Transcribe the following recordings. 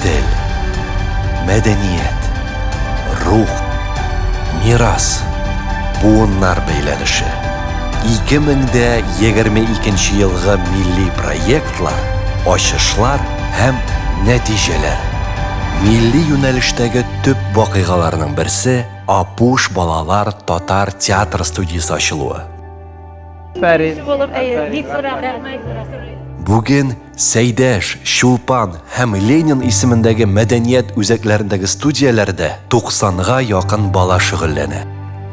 Тел, мәдәният, рух, мирас, буыннар бәйләнеше. 2022 елгы милли проектлар, ачышлар һәм нәтиҗәләр. Милли юнәлештәге төп вакыйгаларның берсе Апуш балалар татар театр студиясе ачылуы. Бүген Сәйдәш, Чулпан һәм Ленин исемендәге мәдәният үзәкләрендәге студияләрдә 90-га якын бала шөгыльләнә.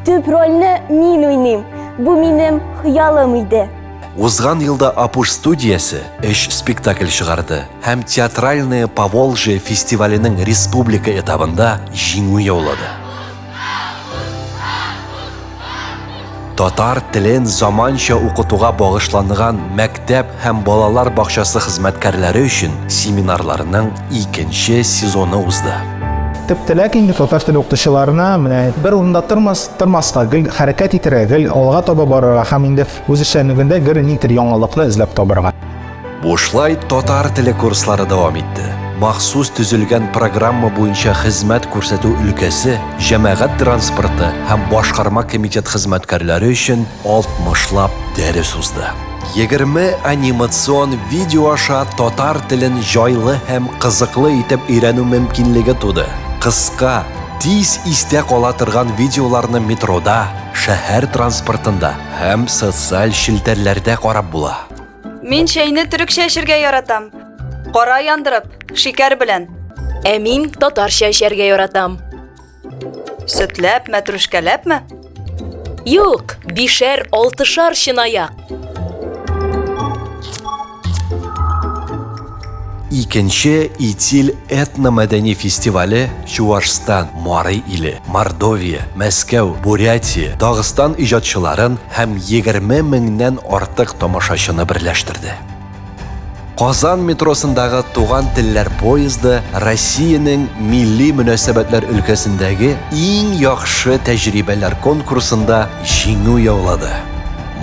Төп рольне мин уйныйм. Бу минем хыялым иде. Узган елда Апуш студиясе 3 спектакль чыгарды һәм театральные Поволжье фестиваленең республика этабында җиңү яулады. Татар телен заманча укытуга багышланган мәктәп һәм балалар бакчасы хезмәткәрләре өчен семинарларның 2нче сезоны узды. Төп теләк инде татар теле укытучыларына бер урында тормаска, гел хәрәкәт итәргә, гел алга таба барырга һәм инде үз эшчәнлегендә гел никтер яңалыклы эзләп табарга. Бушлай татар теле курслары дәвам итте. Махсус төзелгән программа буенча хезмәт күрсәтү өлкәсе, җәмәгать транспорты һәм башкарма комитет хезмәткәрләре өчен 60лап дәрес узды. 20 анимацион видео аша татар телен җайлы һәм кызыклы итеп өйрәнү мөмкинлеге туды. Кыска, тиз истә кала торган видеоларны метрода, шәһәр транспортында һәм социаль челтәрләрдә карап була. Мин чәйне төрекчә эчәргә яратам. Кара яндырып, шикәр белән. Ә мин татарча эчәргә яратам. Сөтләп, мәтрүшкәләпме? Юк, 5-6 чынаяк. Икенче Итил этномәдәни фестивале Чувашстан, Марый иле, Мордовия, Мәскәү, Бурятия, Дагыстан иҗатчыларын һәм 20 меңнән артык тамашачыны берләштерде. Казан метросындагы туган телләр поезды Россиянең милли мөнәсәбәтләр өлкәсендәге иң яхшы тәҗрибәләр конкурсында җиңү яулады.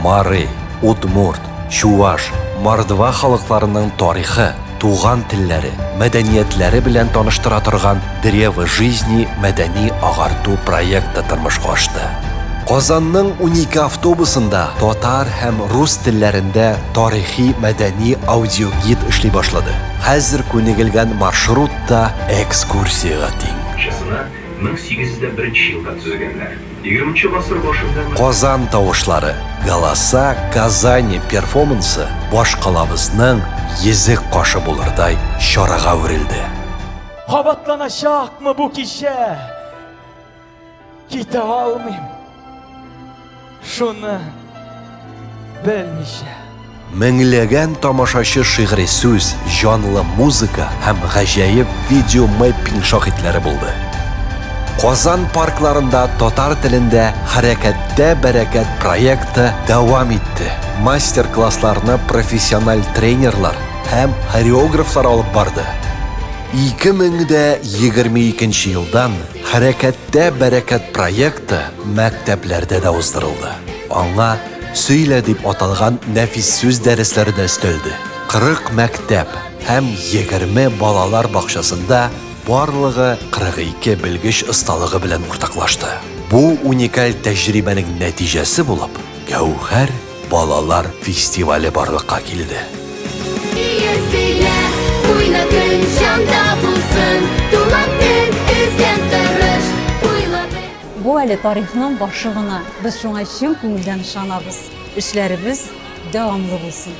Марый, Удмурт, Чуваш, Мордва халыкларының тарихы, туган телләре, мәдәниятләре белән таныштыра торган Древо жизни мәдәни агарту проекты тормышка ашты. Казанның 12 автобусында татар һәм рус телләрендә тарихи мәдәни аудиогид эшли башлады. Хәзер күнегелгән маршрутта экскурсияга тиң. 1801 елда төзегәннәр. 20 гасыр башында Казан тавышлары, Голоса Казани перформансы башкалабызның езек кашы булырдай чарага үрелде. Кабатланачакмы бу кичә? Китә алмыйм. Шуны белмичә. Меңләгән тамашачы шигъри сүз, җанлы музыка һәм гаҗәеп видео мэппинг шаһитләре булды. Казан паркларында татар телендә хәрәкәттә бәрәкәт проекты дәвам итте. Мастер-классларны профессиональ тренерлар һәм хореографлар алып барды. 2022 елдан хәрәкәттә бәрәкәт проекты мәктәпләрдә дә уздырылды. Аңа сөйлә дип аталган нәфис сүз дәресләре дә өстәлде. 40 мәктәп һәм 20 балалар бакчасында барлыгы 42 белгеч осталыгы белән уртаклашты. Бу уникаль тәҗрибәнең нәтиҗәсе булып, Гәүһәр балалар фестивале барлыкка килде. Бу әле тарихның башы гына. Без шуңа чын күңелдән ышанабыз. Эшләребез дәвамлы булсын.